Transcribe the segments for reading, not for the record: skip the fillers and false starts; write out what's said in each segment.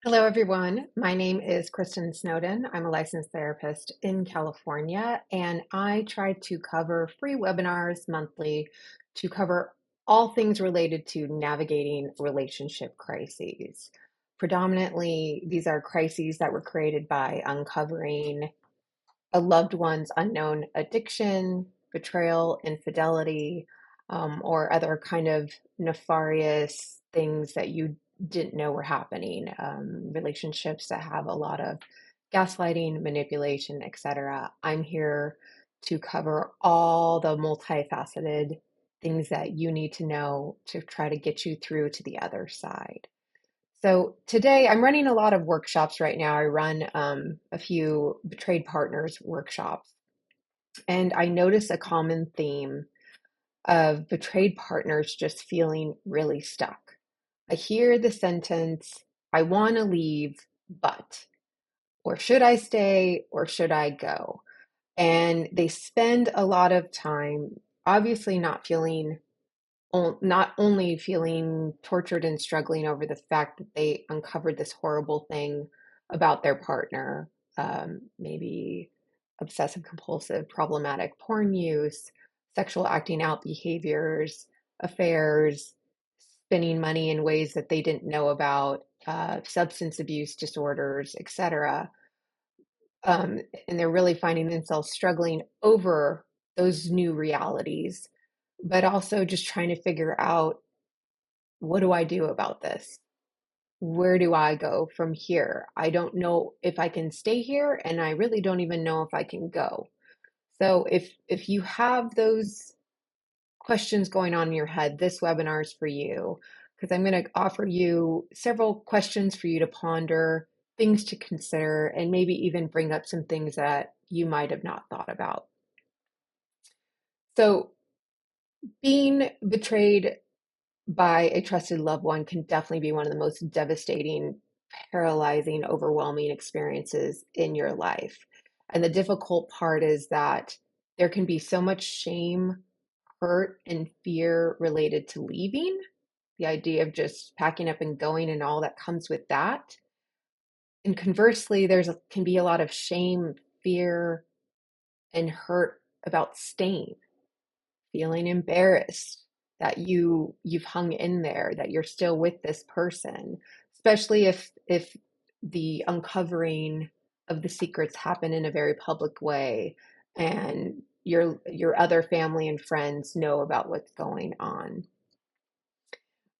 Hello, everyone. My name is Kristin Snowden. I'm a licensed therapist in California, and I try to cover free webinars monthly to cover all things related to navigating relationship crises. Predominantly, these are crises that were created by uncovering a loved one's unknown addiction, betrayal, infidelity, or other kind of nefarious things that you didn't know were happening. Relationships that have a lot of gaslighting, manipulation, etc. I'm here to cover all the multifaceted things that you need to know to try to get you through to the other side. So today I'm running a lot of workshops right now. I run a few betrayed partners workshops, and I notice a common theme of betrayed partners just feeling really stuck. I hear the sentence, I want to leave, but, or should I stay or should I go? And they spend a lot of time obviously not only feeling tortured and struggling over the fact that they uncovered this horrible thing about their partner, maybe obsessive compulsive, problematic porn use, sexual acting out behaviors, affairs, spending money in ways that they didn't know about, substance abuse disorders, etc. And they're really finding themselves struggling over those new realities, but also just trying to figure out, what do I do about this? Where do I go from here? I don't know if I can stay here, and I really don't even know if I can go. So if you have those questions going on in your head, this webinar is for you, because I'm going to offer you several questions for you to ponder, things to consider, and maybe even bring up some things that you might have not thought about. So being betrayed by a trusted loved one can definitely be one of the most devastating, paralyzing, overwhelming experiences in your life. And the difficult part is that there can be so much shame, hurt, and fear related to leaving, the idea of just packing up and going and all that comes with that. And conversely, can be a lot of shame, fear, and hurt about staying, feeling embarrassed that you've hung in there, that you're still with this person, especially if the uncovering of the secrets happen in a very public way and your other family and friends know about what's going on.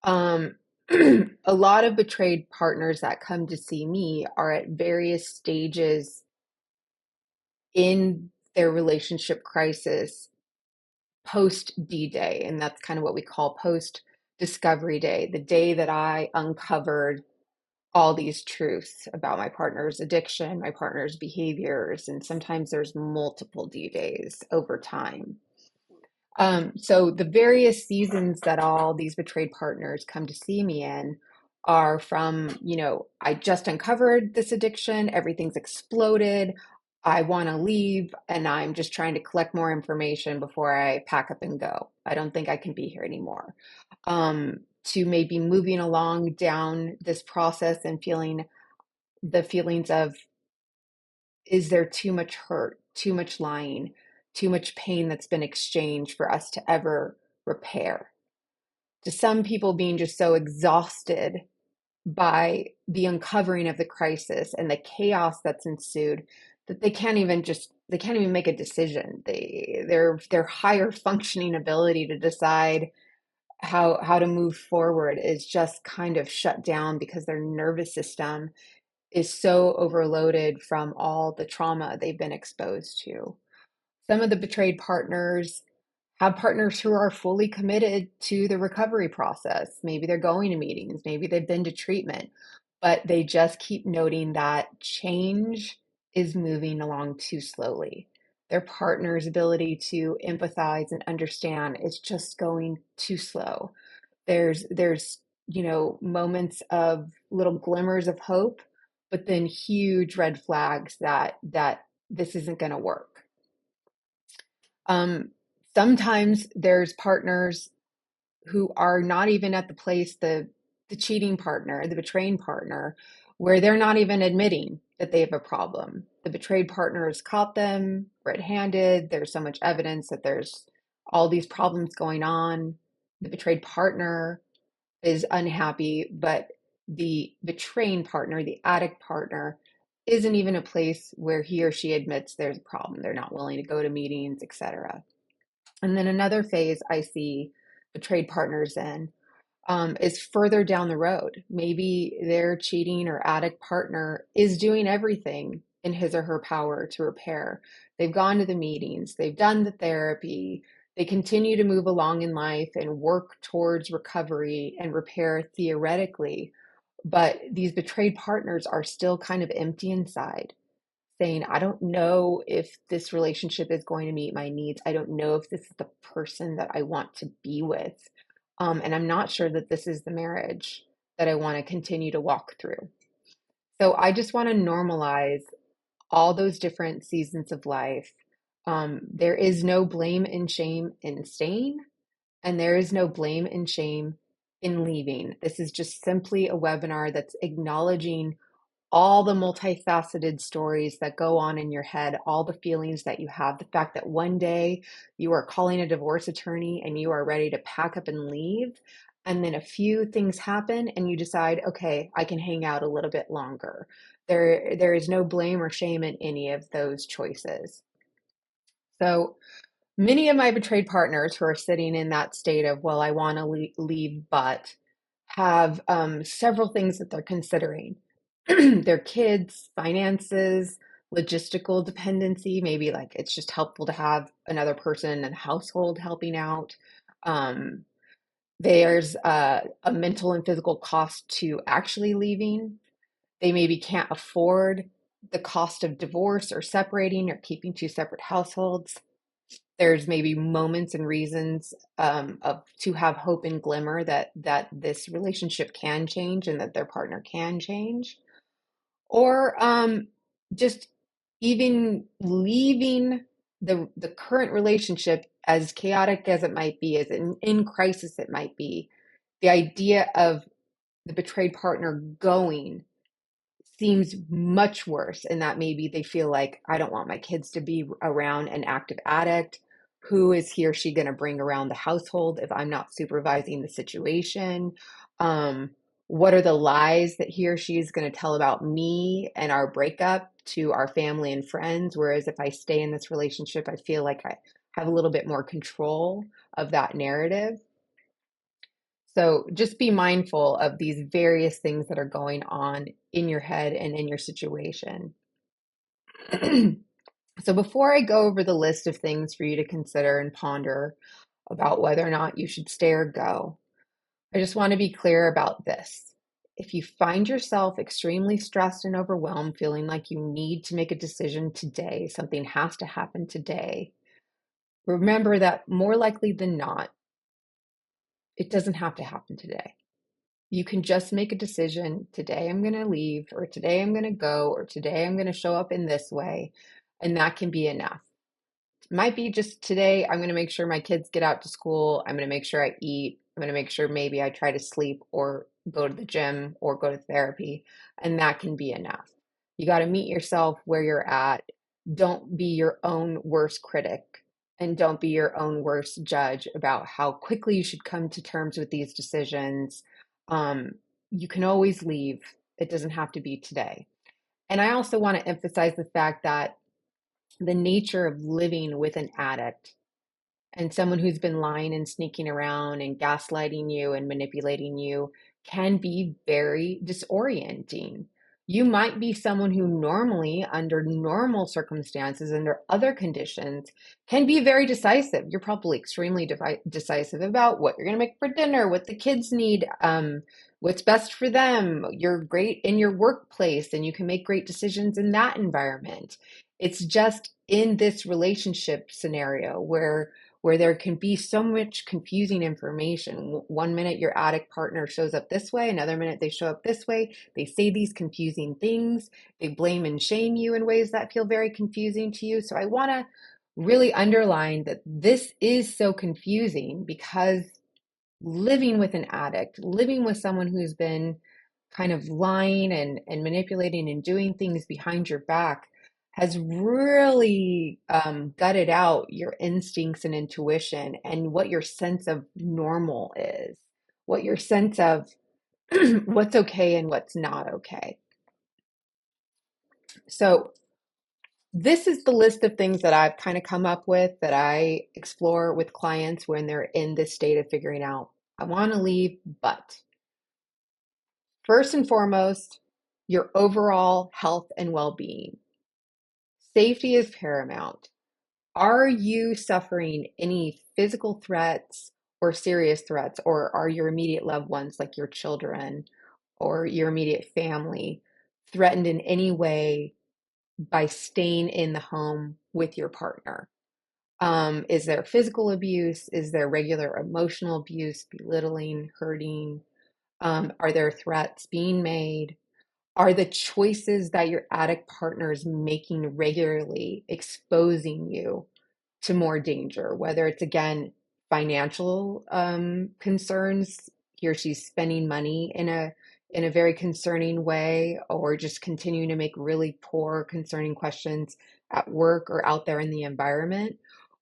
Um, a lot of betrayed partners that come to see me are at various stages in their relationship crisis post D-Day, and that's kind of what we call post discovery day, the day that I uncovered all these truths about my partner's addiction, my partner's behaviors, and sometimes there's multiple D-Days over time. So the various seasons that all these betrayed partners come to see me in are from, I just uncovered this addiction, everything's exploded, I want to leave, and I'm just trying to collect more information before I pack up and go. I don't think I can be here anymore. To maybe moving along down this process and feeling the feelings of, is there too much hurt, too much lying, too much pain that's been exchanged for us to ever repair? To some people being just so exhausted by the uncovering of the crisis and the chaos that's ensued that they can't even make a decision. Their higher functioning ability to decide how to move forward is just kind of shut down because their nervous system is so overloaded from all the trauma they've been exposed to. Some of the betrayed partners have partners who are fully committed to the recovery process. Maybe they're going to meetings, maybe they've been to treatment, but they just keep noting that change is moving along too slowly. Their partner's ability to empathize and understand is just going too slow. There's moments of little glimmers of hope, but then huge red flags that this isn't going to work. Sometimes there's partners who are not even at the place, the the cheating partner, the betraying partner, where they're not even admitting that they have a problem. The betrayed partner has caught them red-handed. There's so much evidence that there's all these problems going on. The betrayed partner is unhappy, but the betraying partner, the addict partner, isn't even a place where he or she admits there's a problem. They're not willing to go to meetings, etc. And then another phase I see betrayed partners in is further down the road. Maybe their cheating or addict partner is doing everything in his or her power to repair. They've gone to the meetings, they've done the therapy, they continue to move along in life and work towards recovery and repair theoretically. But these betrayed partners are still kind of empty inside, saying, I don't know if this relationship is going to meet my needs. I don't know if this is the person that I want to be with. And I'm not sure that this is the marriage that I want to continue to walk through. So I just want to normalize all those different seasons of life. There is no blame and shame in staying, and there is no blame and shame in leaving. This is just simply a webinar that's acknowledging all the multifaceted stories that go on in your head, all the feelings that you have, the fact that one day you are calling a divorce attorney and you are ready to pack up and leave, and then a few things happen and you decide, okay, I can hang out a little bit longer. There is no blame or shame in any of those choices. So many of my betrayed partners who are sitting in that state of, well, I want to leave, but have several things that they're considering. Their kids, finances, logistical dependency. Maybe like it's just helpful to have another person in the household helping out. Um, there's a mental and physical cost to actually leaving. They maybe can't afford the cost of divorce or separating or keeping two separate households. There's maybe moments and reasons of to have hope and glimmer that this relationship can change and that their partner can change. Or just even leaving the current relationship, as chaotic as it might be, as in crisis it might be, the idea of the betrayed partner going seems much worse, in that maybe they feel like, I don't want my kids to be around an active addict. Who is he or she going to bring around the household if I'm not supervising the situation? Um, what are the lies that he or she is going to tell about me and our breakup to our family and friends? Whereas if I stay in this relationship, I feel like I have a little bit more control of that narrative. So just be mindful of these various things that are going on in your head and in your situation. So before I go over the list of things for you to consider and ponder about whether or not you should stay or go, I just want to be clear about this. If you find yourself extremely stressed and overwhelmed, feeling like you need to make a decision today, something has to happen today, remember that more likely than not, it doesn't have to happen today. You can just make a decision. Today I'm going to leave, or today I'm going to go, or today I'm going to show up in this way. And that can be enough. It might be just today I'm going to make sure my kids get out to school. I'm going to make sure I eat. I'm going to make sure maybe I try to sleep or go to the gym or go to therapy. And that can be enough. You got to meet yourself where you're at. Don't be your own worst critic. And don't be your own worst judge about how quickly you should come to terms with these decisions. You can always leave. It doesn't have to be today. And I also want to emphasize the fact that the nature of living with an addict and someone who's been lying and sneaking around and gaslighting you and manipulating you can be very disorienting. You might be someone who normally, under normal circumstances, under other conditions, can be very decisive. You're probably extremely decisive about what you're going to make for dinner, what the kids need, what's best for them. You're great in your workplace and you can make great decisions in that environment. It's just in this relationship scenario where there can be so much confusing information. One minute your addict partner shows up this way, another minute they show up this way. They say these confusing things. They blame and shame you in ways that feel very confusing to you. So I want to really underline that this is so confusing because living with an addict, living with someone who's been kind of lying and manipulating and doing things behind your back has really gutted out your instincts and intuition and what your sense of normal is, what your sense of what's okay and what's not okay. So this is the list of things that I've kind of come up with that I explore with clients when they're in this state of figuring out, I want to leave, but first and foremost, your overall health and well-being. Safety is paramount. Are you suffering any physical threats or serious threats, or are your immediate loved ones, like your children or your immediate family, threatened in any way by staying in the home with your partner? Is there physical abuse? Is there regular emotional abuse, belittling, hurting? Are there threats being made? Are the choices that your addict partner is making regularly exposing you to more danger? Whether it's, again, financial concerns, he or she's spending money in a very concerning way, or just continuing to make really poor, concerning questions at work or out there in the environment?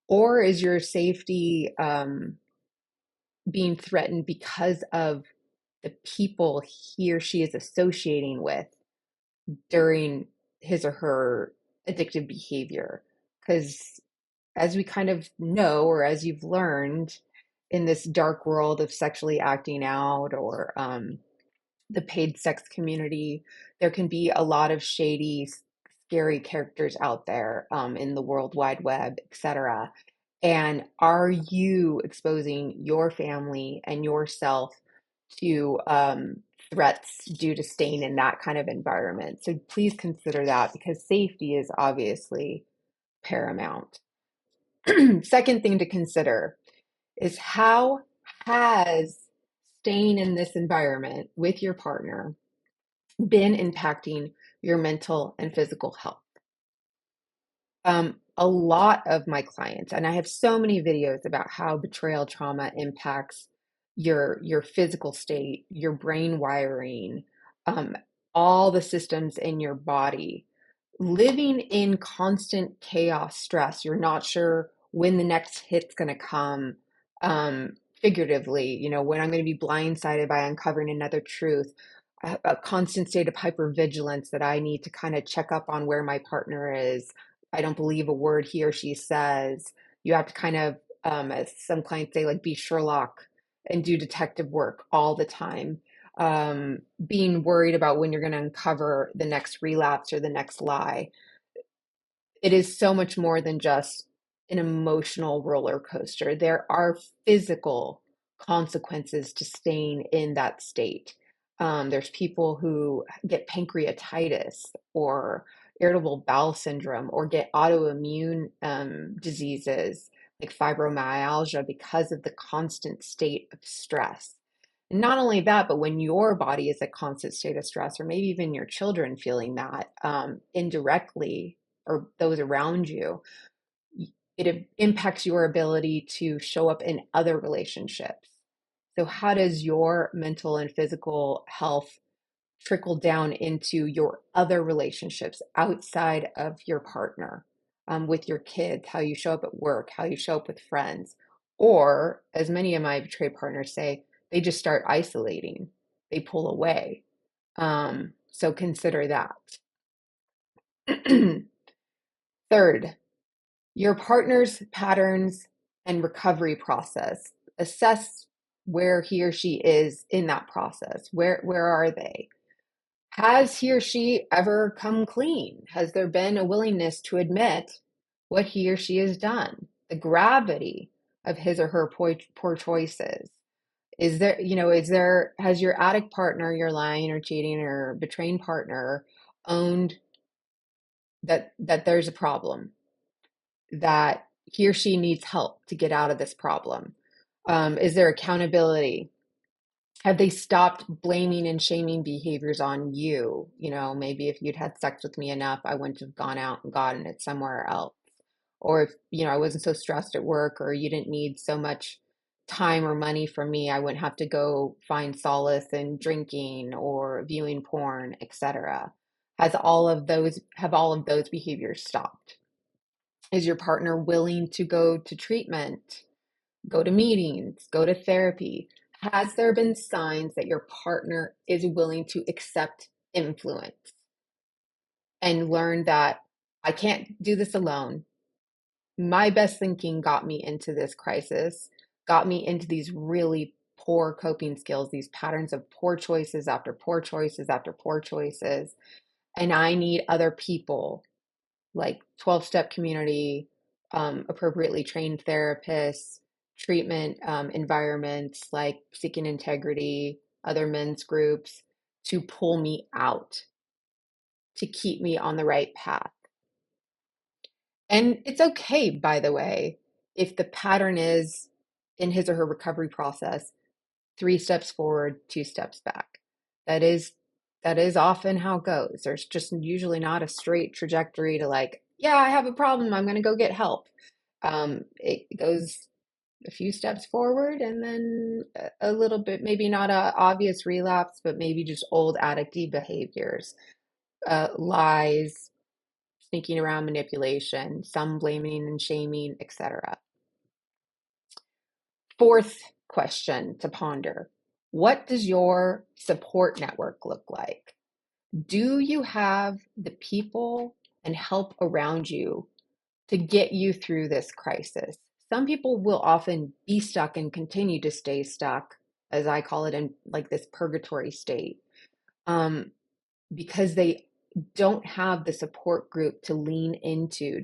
Or is your safety being threatened because of the people he or she is associating with during his or her addictive behavior? Because as we kind of know, or as you've learned in this dark world of sexually acting out, or the paid sex community, there can be a lot of shady, scary characters out there in the World Wide Web, etc. And are you exposing your family and yourself to threats due to staying in that kind of environment? So please consider that, because safety is obviously paramount. Second thing to consider is, how has staying in this environment with your partner been impacting your mental and physical health? A lot of my clients, and I have so many videos about how betrayal trauma impacts your physical state, your brain wiring, um, all the systems in your body. Living in constant chaos, stress, you're not sure when the next hit's going to come. Figuratively, when I'm going to be blindsided by uncovering another truth. A constant state of hypervigilance that I need to kind of check up on where my partner is. I don't believe a word he or she says. You have to kind of, as some clients say, like, be Sherlock and do detective work all the time. Being worried about when you're going to uncover the next relapse or the next lie. It is so much more than just an emotional roller coaster. There are physical consequences to staying in that state. There's people who get pancreatitis or irritable bowel syndrome, or get autoimmune diseases like fibromyalgia because of the constant state of stress. And not only that, but when your body is a constant state of stress, or maybe even your children feeling that indirectly, or those around you, it impacts your ability to show up in other relationships. So how does your mental and physical health trickle down into your other relationships outside of your partner, with your kids, how you show up at work, how you show up with friends? Or, as many of my betrayed partners say, they just start isolating, they pull away. So consider that. Third, your partner's patterns and recovery process. Assess where he or she is in that process. Where are they? Has he or she ever come clean? Has there been a willingness to admit what he or she has done? The gravity of his or her poor choices. Has your addict partner, your lying or cheating or betraying partner, owned that there's a problem, that he or she needs help to get out of this problem? Is there accountability? Have they stopped blaming and shaming behaviors on you? Maybe if you'd had sex with me enough, I wouldn't have gone out and gotten it somewhere else. Or if, I wasn't so stressed at work, or you didn't need so much time or money from me, I wouldn't have to go find solace in drinking or viewing porn, etc. Have all of those behaviors stopped? Is your partner willing to go to treatment, go to meetings, go to therapy? Has there been signs that your partner is willing to accept influence and learn that I can't do this alone? My best thinking got me into this crisis, got me into these really poor coping skills, these patterns of poor choices after poor choices after poor choices. And I need other people like 12-step community, appropriately trained therapists, treatment environments like Seeking Integrity, other men's groups to pull me out, to keep me on the right path. And it's okay, by the way, if the pattern is in his or her recovery process, 3 steps forward, 2 steps back. That is that is often how it goes. There's just usually not a straight trajectory to like, yeah, I have a problem, I'm going to go get help. It goes a few steps forward and then a little bit, maybe not a obvious relapse, but maybe just old addicty behaviors, lies, sneaking around, manipulation, some blaming and shaming, etc. Fourth question to ponder: what does your support network look like? Do you have the people and help around you to get you through this crisis? Some people will often be stuck and continue to stay stuck, as I call it, in like this purgatory state, um, because they don't have the support group to lean into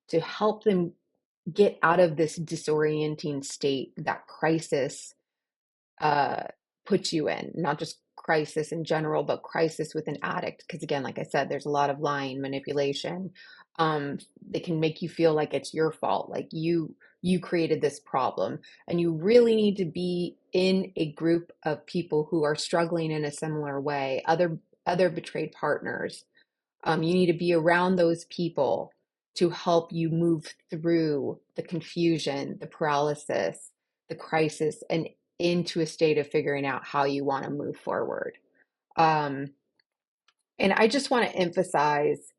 to help them get out of this disorienting state that crisis uh, puts you in, not just crisis in general, but crisis with an addict. Because again, like I said, there's a lot of lying, manipulation. They can make you feel like it's your fault, like you created this problem, and you really need to be in a group of people who are struggling in a similar way, other betrayed partners. You need to be around those people to help you move through the confusion, the paralysis, the crisis, and into a state of figuring out how you want to move forward. Um, and I just want to emphasize,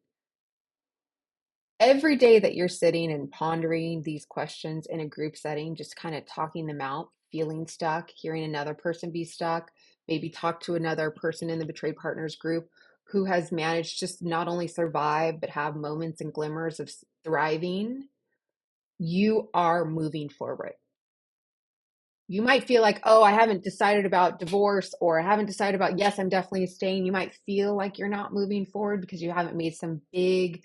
every day that you're sitting and pondering these questions in a group setting, just kind of talking them out, feeling stuck, hearing another person be stuck, maybe talk to another person in the Betrayed Partners group who has managed just not only survive, but have moments and glimmers of thriving. You are moving forward. You might feel like, oh, I haven't decided about divorce, or I haven't decided about, yes, I'm definitely staying. You might feel like you're not moving forward because you haven't made some big,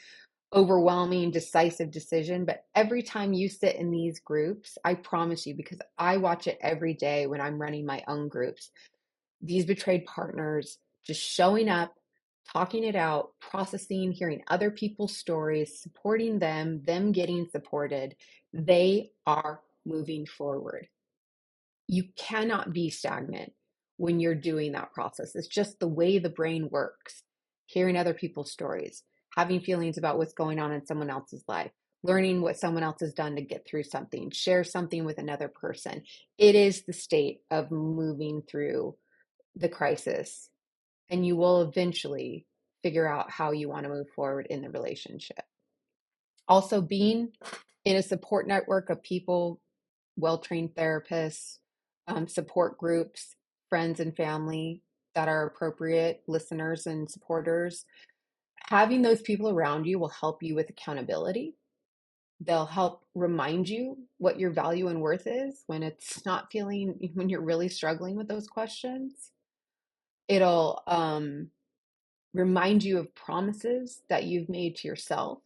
overwhelming, decisive decision. But every time you sit in these groups, I promise you, because I watch it every day when I'm running my own groups, these betrayed partners just showing up, talking it out, processing, hearing other people's stories, supporting them getting supported, they are moving forward. You cannot be stagnant when you're doing that process. It's just the way the brain works. Hearing other people's stories, having feelings about what's going on in someone else's life, learning what someone else has done to get through something, share something with another person. It is the state of moving through the crisis, and you will eventually figure out how you want to move forward in the relationship. Also, being in a support network of people, well-trained therapists, support groups, friends and family that are appropriate, listeners and supporters. Having those people around you will help you with accountability. They'll help remind you what your value and worth is when it's not feeling, when you're really struggling with those questions. It'll remind you of promises that you've made to yourself,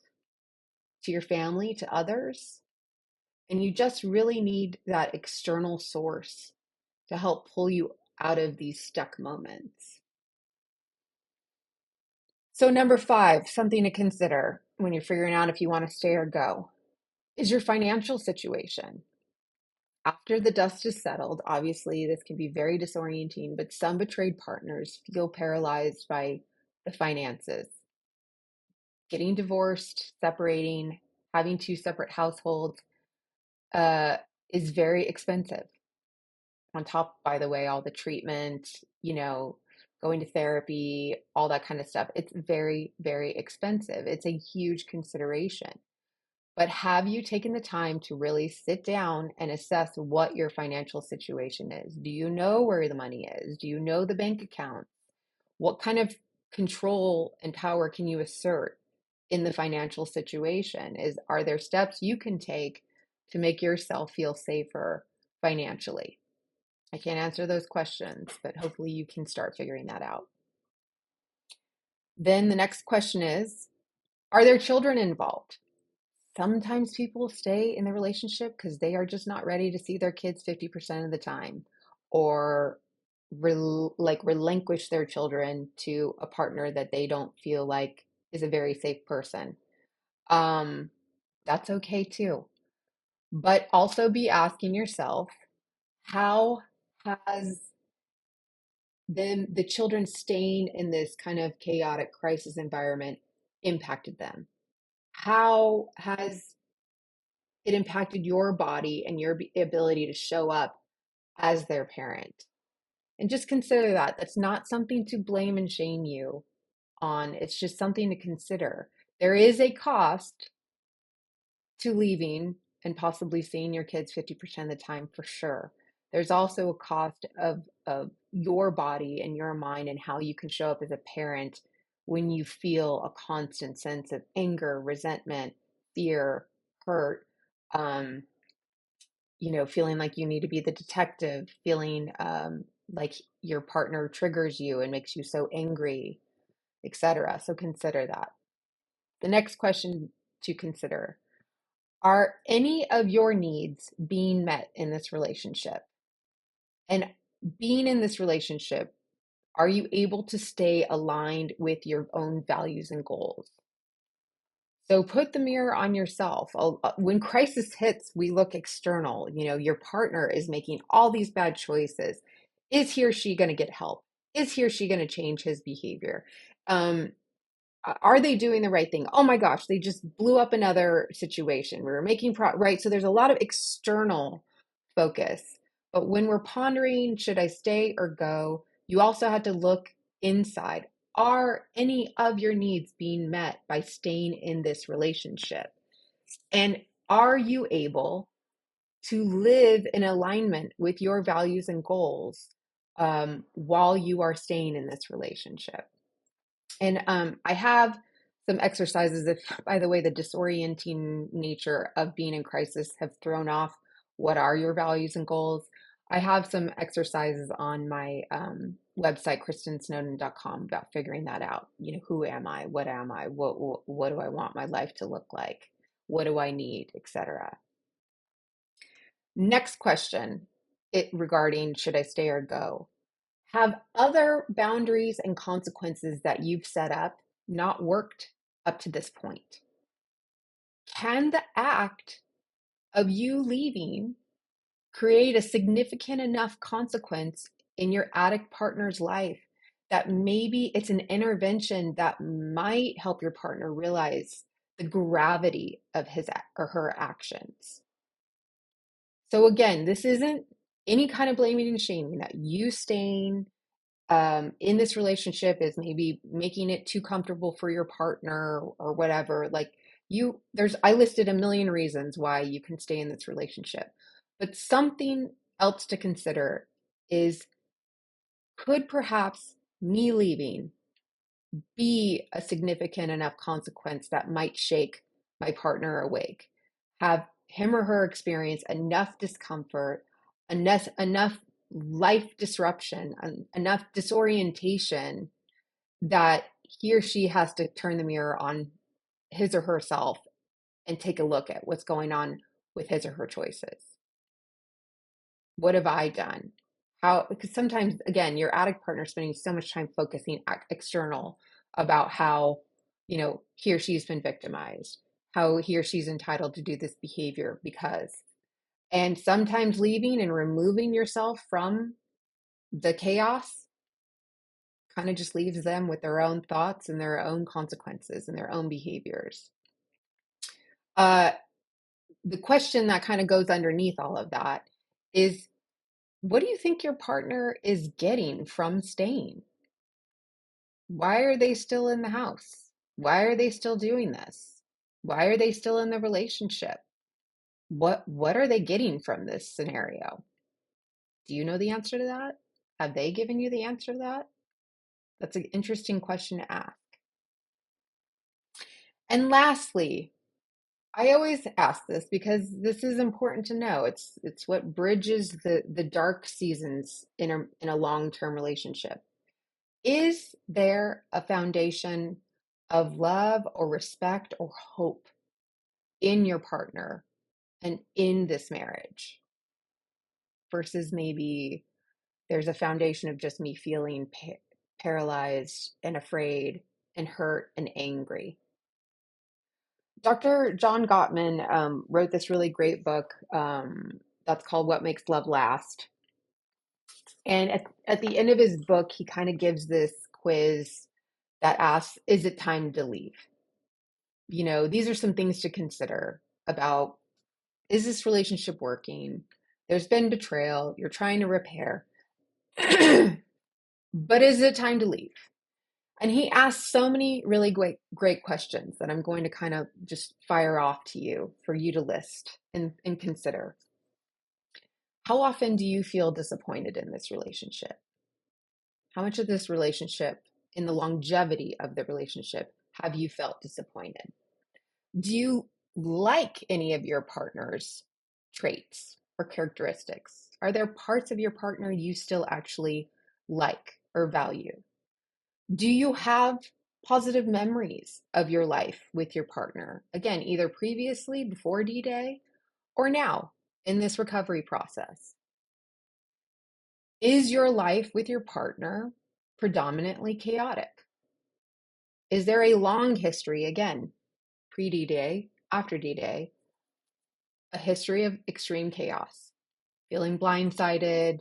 to your family, to others. And you just really need that external source to help pull you out of these stuck moments. So, number 5, something to consider when you're figuring out if you want to stay or go, is your financial situation. After the dust is settled, obviously, this can be very disorienting, but some betrayed partners feel paralyzed by the finances. Getting divorced, separating, having 2 separate households uh, is very expensive. on top, by the way, all the treatment, going to therapy, all that kind of stuff. It's very, very expensive. It's a huge consideration. But have you taken the time to really sit down and assess what your financial situation is? Do you know where the money is? Do you know the bank account? What kind of control and power can you assert in the financial situation? Are there steps you can take to make yourself feel safer financially? I can't answer those questions, but hopefully you can start figuring that out. Then the next question is, are there children involved? Sometimes people stay in the relationship because they are just not ready to see their kids 50% of the time, or relinquish their children to a partner that they don't feel like is a very safe person. That's okay too. But also be asking yourself, how has the children staying in this kind of chaotic crisis environment impacted them? How has it impacted your body and your ability to show up as their parent? And just consider that. That's not something to blame and shame you on. It's just something to consider. There is a cost to leaving and possibly seeing your kids 50% of the time, for sure. There's also a cost of your body and your mind and how you can show up as a parent when you feel a constant sense of anger, resentment, fear, hurt, feeling like you need to be the detective, feeling like your partner triggers you and makes you so angry, etc. So consider that. The next question to consider: are any of your needs being met in this relationship? And being in this relationship, are you able to stay aligned with your own values and goals? So put the mirror on yourself. When crisis hits, we look external. Your partner is making all these bad choices. Is he or she going to get help? Is he or she going to change his behavior? Are they doing the right thing? Oh my gosh, they just blew up another situation. We were making right. So there's a lot of external focus. But when we're pondering, should I stay or go? You also have to look inside. Are any of your needs being met by staying in this relationship? And are you able to live in alignment with your values and goals while you are staying in this relationship? And I have some exercises. If, by the way, the disorienting nature of being in crisis have thrown off what are your values and goals, I have some exercises on my website, KristinSnowden.com, about figuring that out. Who am I? What am I? What do I want my life to look like? What do I need, etc. Next question, regarding should I stay or go? Have other boundaries and consequences that you've set up not worked up to this point? Can the act of you leaving create a significant enough consequence in your addict partner's life that maybe it's an intervention that might help your partner realize the gravity of his or her actions? So again, this isn't any kind of blaming and shaming. That you staying in this relationship is maybe making it too comfortable for your partner or whatever. I listed a million reasons why you can stay in this relationship, but something else to consider is, could perhaps me leaving be a significant enough consequence that might shake my partner awake? Have him or her experience enough discomfort, enough life disruption, enough disorientation that he or she has to turn the mirror on his or herself and take a look at what's going on with his or her choices? What have I done? Because sometimes, again, your addict partner is spending so much time focusing external about how, he or she's been victimized, how he or she's entitled to do this behavior because, and sometimes leaving and removing yourself from the chaos kind of just leaves them with their own thoughts and their own consequences and their own behaviors. The question that kind of goes underneath all of that is, What do you think your partner is getting from staying? Why are they still in the house? Why are they still doing this? Why are they still in the relationship? What are they getting from this scenario? Do you know the answer to that? Have they given you the answer to that? That's an interesting question to ask. And lastly, I always ask this because this is important to know. It's what bridges the dark seasons in a long-term relationship. Is there a foundation of love or respect or hope in your partner and in this marriage versus maybe there's a foundation of just me feeling paralyzed and afraid and hurt and angry? Dr. John Gottman wrote this really great book that's called What Makes Love Last. And at the end of his book, he kind of gives this quiz that asks, is it time to leave? You know, these are some things to consider about, is this relationship working? There's been betrayal. You're trying to repair. But is it time to leave? And he asks so many really great questions that I'm going to kind of just fire off to you for you to list and consider. How often do you feel disappointed in this relationship? How much of this relationship, in the longevity of the relationship, have you felt disappointed? Do you like any of your partner's traits or characteristics? Are there parts of your partner you still actually like or value? Do you have positive memories of your life with your partner? Again, either previously, before D-Day, or now in this recovery process. Is your life with your partner predominantly chaotic? Is there a long history, again, pre-D-Day, after D-Day, a history of extreme chaos, feeling blindsided,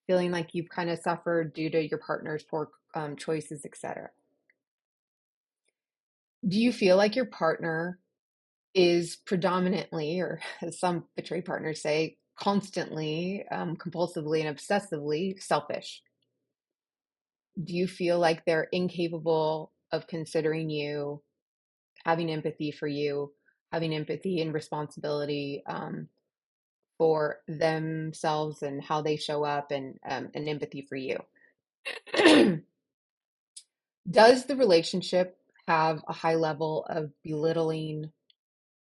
feeling like you've kind of suffered due to your partner's poor choices, etc.? Do you feel like your partner is predominantly, or as some betrayed partners say, constantly, compulsively, and obsessively selfish? Do you feel like they're incapable of considering you, having empathy for you, having empathy and responsibility for themselves and how they show up, and empathy for you? Does the relationship have a high level of belittling,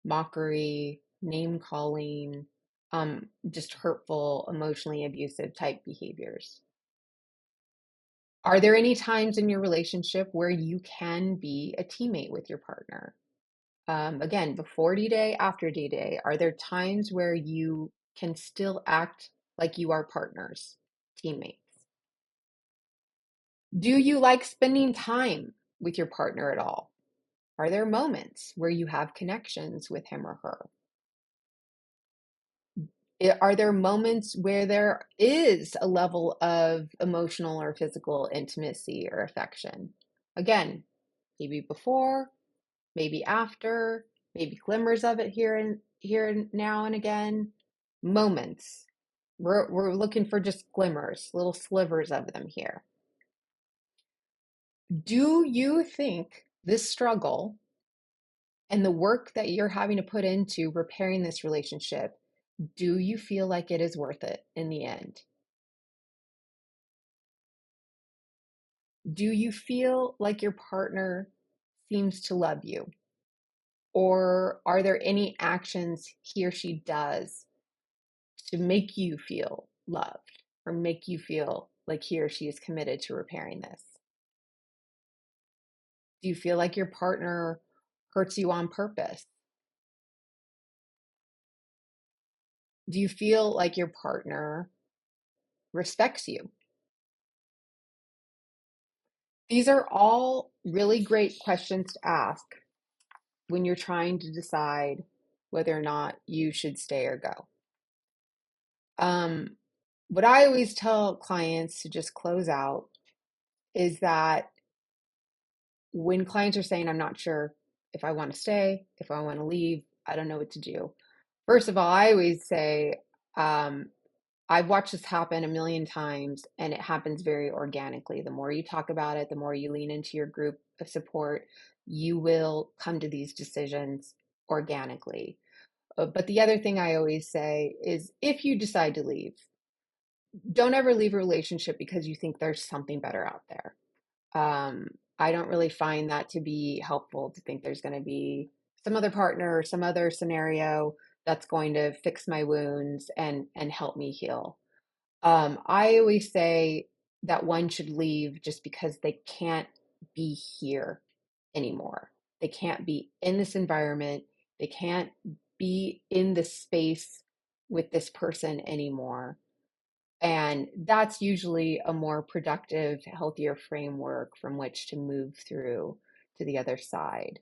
mockery, name calling, just hurtful, emotionally abusive type behaviors? Are there any times in your relationship where you can be a teammate with your partner? Again, before D-Day, after D-Day, are there times where you can still act like you are partners, teammates? Do you like spending time with your partner at all? Are there moments where you have connections with him or her? Are there moments where there is a level of emotional or physical intimacy or affection? Again, maybe before, maybe after, maybe glimmers of it here and now and again. Moments. We're looking for just glimmers, little slivers of them here. Do you think this struggle and the work that you're having to put into repairing this relationship, do you feel like it is worth it in the end? Do you feel like your partner seems to love you? Or are there any actions he or she does to make you feel loved or make you feel like he or she is committed to repairing this? Do you feel like your partner hurts you on purpose? Do you feel like your partner respects you? These are all really great questions to ask when you're trying to decide whether or not you should stay or go. What I always tell clients to just close out is that when clients are saying, I'm not sure if I want to stay, if I want to leave, I don't know what to do. First of all, I always say, I've watched this happen a million times, and it happens very organically. The more you talk about it, the more you lean into your group of support, you will come to these decisions organically. But the other thing I always say is if you decide to leave, don't ever leave a relationship because you think there's something better out there. I don't really find that to be helpful to think there's going to be some other partner or some other scenario that's going to fix my wounds and help me heal. I always say that one should leave just because they can't be here anymore. They can't be in this environment. They can't be in this space with this person anymore. And that's usually a more productive, healthier framework from which to move through to the other side.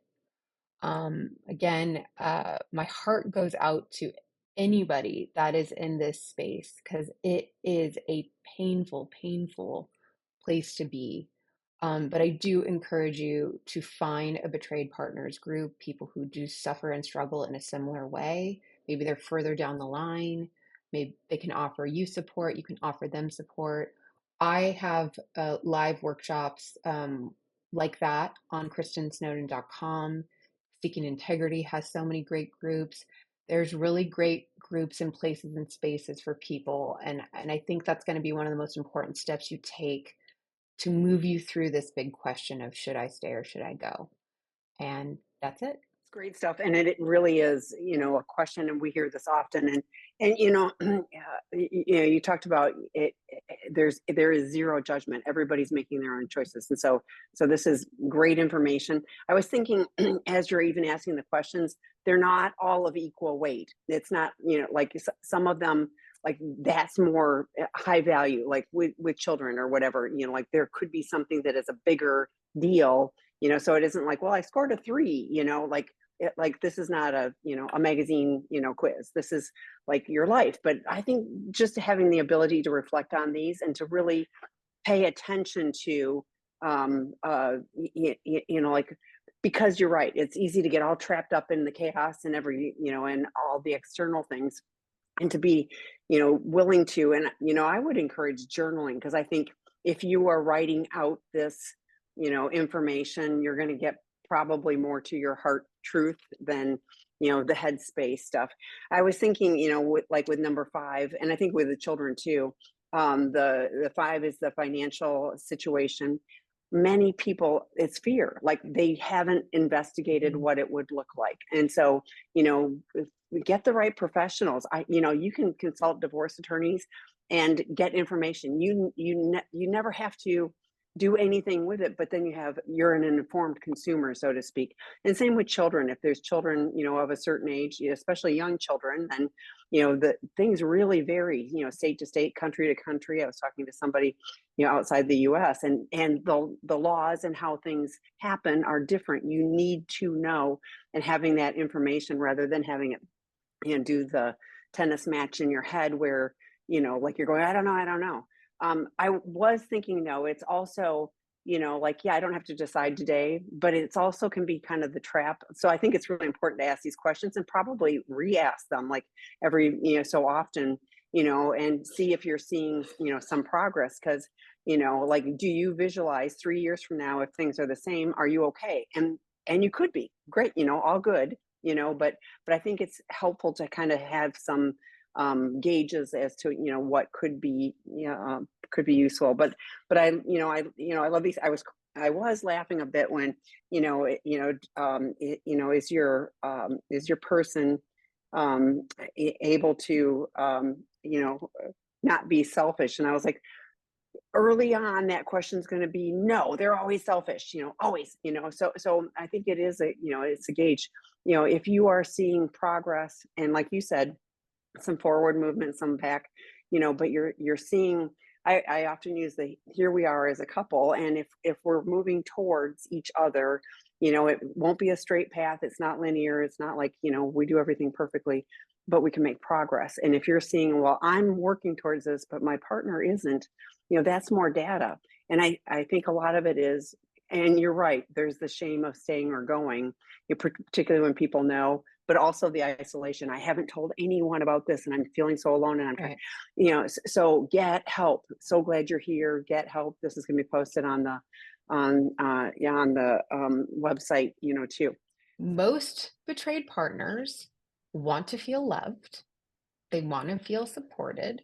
Again, my heart goes out to anybody that is in this space because it is a painful, painful place to be. But I do encourage you to find a betrayed partners group, people who do suffer and struggle in a similar way. Maybe they're further down the line. Maybe they can offer you support. You can offer them support. I have live workshops like that on KristinSnowden.com. Seeking Integrity has so many great groups. There's really great groups and places and spaces for people. And I think that's going to be one of the most important steps you take to move you through this big question of should I stay or should I go? And that's it. It's great stuff, and it really is, a question, and we hear this often. And you talked about it. There is zero judgment. Everybody's making their own choices, and so this is great information. I was thinking, as you're even asking the questions, they're not all of equal weight. It's not, like some of them, like that's more high value, like with children or whatever. Like there could be something that is a bigger deal. So it isn't like, well, I scored a 3, like this is not a magazine, quiz. This is like your life. But I think just having the ability to reflect on these and to really pay attention to, like, because you're right, it's easy to get all trapped up in the chaos and and all the external things, and to be, willing to, and, I would encourage journaling, because I think if you are writing out this, information, you're going to get probably more to your heart truth than, the headspace stuff. I was thinking, with number 5, and I think with the children too, the 5 is the financial situation. Many people, it's fear, like they haven't investigated what it would look like. And so, get the right professionals. You can consult divorce attorneys and get information. You never have to do anything with it, but then you're an informed consumer, so to speak. And same with children. If there's children, of a certain age, especially young children, then, the things really vary, state to state, country to country. I was talking to somebody, outside the US, and the laws and how things happen are different. You need to know, and having that information rather than having it, do the tennis match in your head where, like you're going, I don't know. I was thinking, though, it's also, like, yeah, I don't have to decide today, but it's also can be kind of the trap. So I think it's really important to ask these questions and probably re-ask them like every, so often, and see if you're seeing, some progress. Because, like, do you visualize 3 years from now, if things are the same, are you okay? And you could be great, all good, but I think it's helpful to kind of have some gauges as to what could be useful. But I love these. I was laughing a bit when is your person able to not be selfish? And I was like, early on that question's going to be no, they're always selfish, always, so I think it is it's a gauge, if you are seeing progress, and like you said, some forward movement, some back, but you're seeing, I often use here we are as a couple, and if we're moving towards each other, it won't be a straight path. It's not linear. It's not like, we do everything perfectly, but we can make progress. And if you're seeing, well, I'm working towards this, but my partner isn't, that's more data. And I think a lot of it is, and you're right, there's the shame of staying or going, particularly when people know but also the isolation. I haven't told anyone about this and I'm feeling so alone and I'm trying, Right. so get help. So glad you're here. Get help. This is going to be posted on the, on the website, too. Most betrayed partners want to feel loved. They want to feel supported.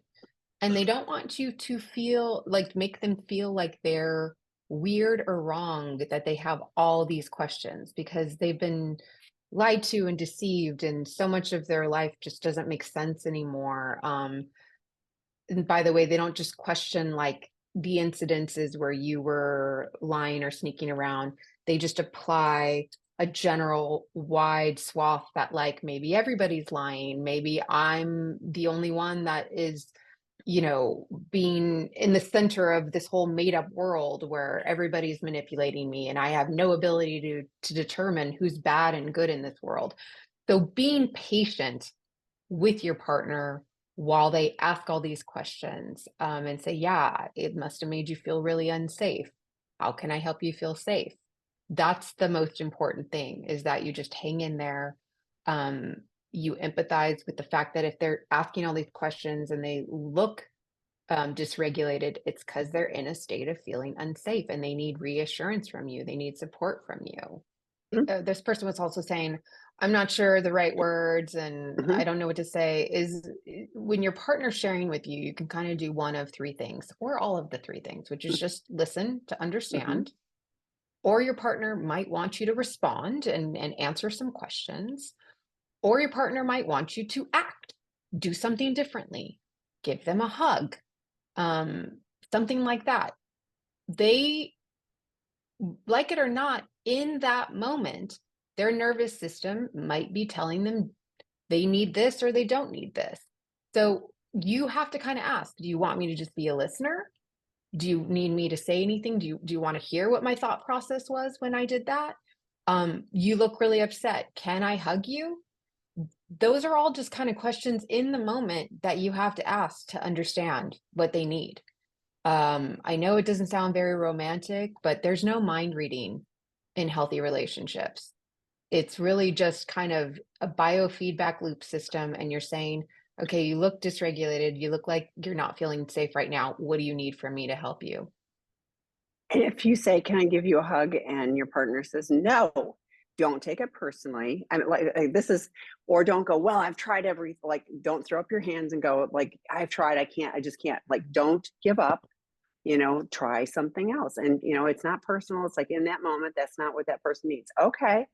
And they don't want you to feel like make them feel like they're weird or wrong, that they have all these questions because they've been lied to and deceived, and so much of their life just doesn't make sense anymore. And by the way, they don't just question like the incidences where you were lying or sneaking around. They just apply a general wide swath that like maybe everybody's lying, maybe I'm the only one that is, being in the center of this whole made up world where everybody's manipulating me and I have no ability to determine who's bad and good in this world. So being patient with your partner while they ask all these questions, and say, yeah, it must have made you feel really unsafe. How can I help you feel safe? That's the most important thing, is that you just hang in there. Um, you empathize with the fact that if they're asking all these questions and they look dysregulated, it's because they're in a state of feeling unsafe and they need reassurance from you. They need support from you. This person was also saying, I'm not sure the right words and Mm-hmm. I don't know what to say. Is when your partner's sharing with you, you can kind of do one of three things or all of the three things, which is just listen to Mm-hmm. understand, or your partner might want you to respond and answer some questions, or your partner might want you to act, do something differently, give them a hug, um, something like that. They, like it or not, in that moment, their nervous system might be telling them they need this or they don't need this. So you have to kind of ask, do you want me to just be a listener? Do you need me to say anything? Do you want to hear what my thought process was when I did that? You look really upset. Can I hug you? Those are all just kind of questions in the moment that you have to ask to understand what they need. I know it doesn't sound very romantic, but there's no mind reading in healthy relationships. It's really just kind of a biofeedback loop system. And you're saying, okay, you look dysregulated. You look like you're not feeling safe right now. What do you need from me to help you? And if you say, "Can I give you a hug?" and your partner says, "No," don't take it personally. I mean, like this is, or don't go, "Well, I've tried everything." Like, don't throw up your hands and go, like, "I've tried. I can't. I just can't." Like, don't give up. Try something else. And it's not personal. It's like in that moment, that's not what that person needs. Okay,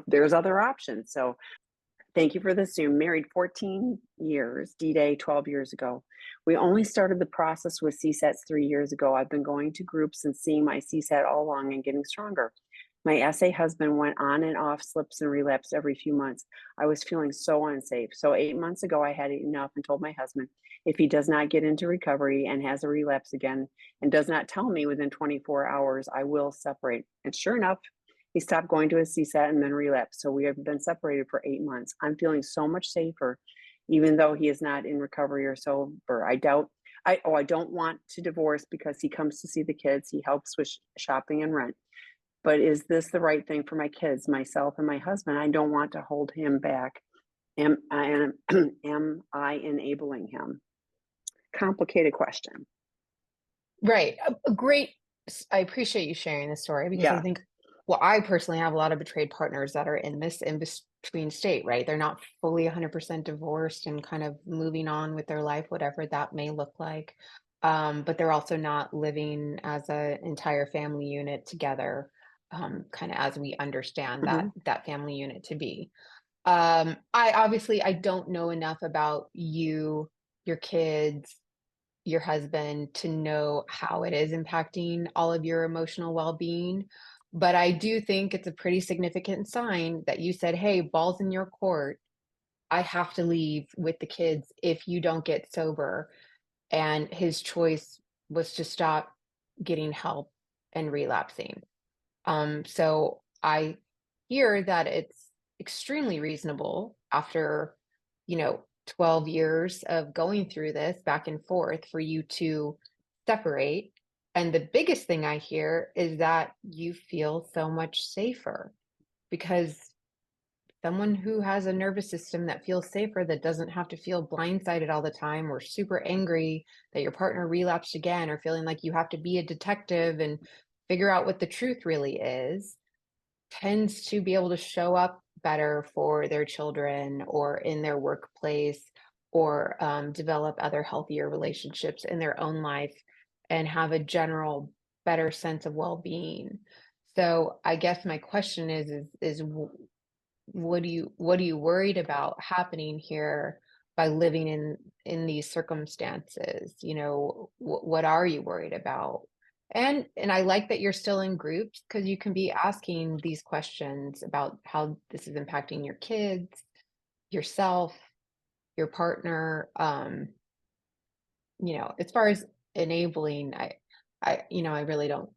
there's other options. So thank you for this Zoom. Married 14 years, D-Day 12 years ago. We only started the process with CSATs 3 years ago. I've been going to groups and seeing my CSAT all along and getting stronger. My SA husband went on and off slips and relapse every few months. I was feeling so unsafe. So 8 months ago, I had enough and told my husband, if he does not get into recovery and has a relapse again and does not tell me within 24 hours, I will separate. And sure enough, he stopped going to his CSAT and then relapsed. So we have been separated for 8 months. I'm feeling so much safer, even though he is not in recovery or sober. I don't want to divorce because he comes to see the kids. He helps with shopping and rent. But is this the right thing for my kids, myself, and my husband? I don't want to hold him back. Am I enabling him? Complicated question. Right. A great, I appreciate you sharing this story because I Yeah. think, well, I personally have a lot of betrayed partners that are in this in between state, right? They're not fully 100% divorced and kind of moving on with their life, whatever that may look like. But they're also not living as an entire family unit together, kind of as we understand Hmm. that family unit to be. I don't know enough about you, your kids, your husband to know how it is impacting all of your emotional well-being. But I do think it's a pretty significant sign that you said, hey, ball's in your court. I have to leave with the kids if you don't get sober. And his choice was to stop getting help and relapsing. So I hear that it's extremely reasonable after, 12 years of going through this back and forth for you to separate. And the biggest thing I hear is that you feel so much safer. because someone who has a nervous system that feels safer, that doesn't have to feel blindsided all the time or super angry that your partner relapsed again, or feeling like you have to be a detective and figure out what the truth really is, tends to be able to show up better for their children or in their workplace, or develop other healthier relationships in their own life and have a general better sense of well-being. So I guess my question is what are you worried about happening here by living in these circumstances? What are you worried about? And I like that you're still in groups, because you can be asking these questions about how this is impacting your kids, yourself, your partner. As far as enabling, I really don't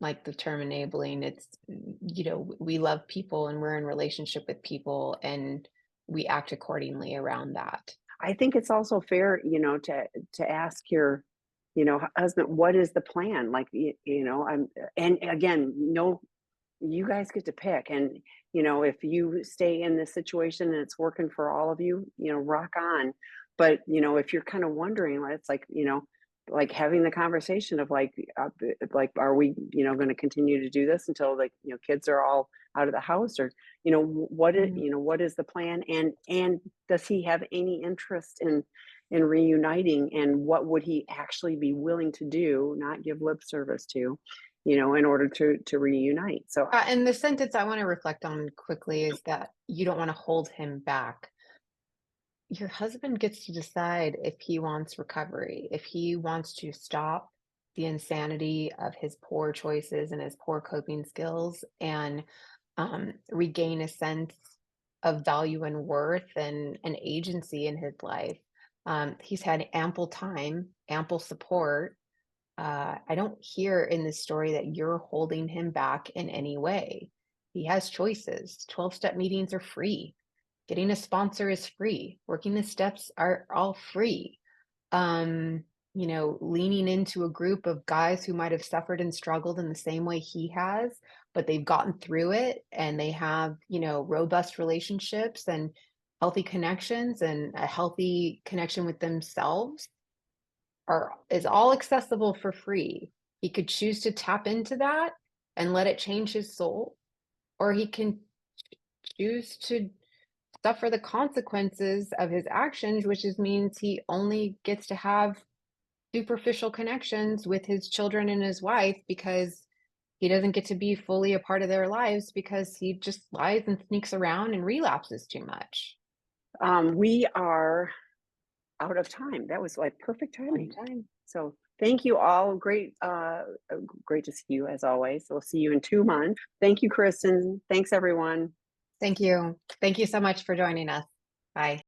like the term enabling. We love people and we're in relationship with people, and we act accordingly around that. I think it's also fair, to ask your, husband, what is the plan? Like, and again, no, you guys get to pick. And, if you stay in this situation and it's working for all of you, rock on. But, if you're kind of wondering, it's like, like having the conversation of like, are we, going to continue to do this until, like, kids are all out of the house, or, Mhm. what is the plan? And does he have any interest in reuniting, and what would he actually be willing to do, not give lip service to, in order to reunite? So And the sentence I want to reflect on quickly is that you don't want to hold him back. Your husband gets to decide if he wants recovery, if he wants to stop the insanity of his poor choices and his poor coping skills, and regain a sense of value and worth and agency in his life. He's had ample time, ample support. I don't hear in this story that you're holding him back in any way. He has choices. 12-step meetings are free. Getting a sponsor is free. Working the steps are all free. Leaning into a group of guys who might have suffered and struggled in the same way he has, but they've gotten through it, and they have, robust relationships and healthy connections and a healthy connection with themselves, is all accessible for free. He could choose to tap into that and let it change his soul, or he can choose to suffer the consequences of his actions, which means he only gets to have superficial connections with his children and his wife, because he doesn't get to be fully a part of their lives because he just lies and sneaks around and relapses too much. we are out of time. That was like perfect On timing. time. So thank you all. Great to see you as always. We'll see you in 2 months. Thank you, Kristin. Thanks, everyone. Thank you. Thank you so much for joining us. Bye.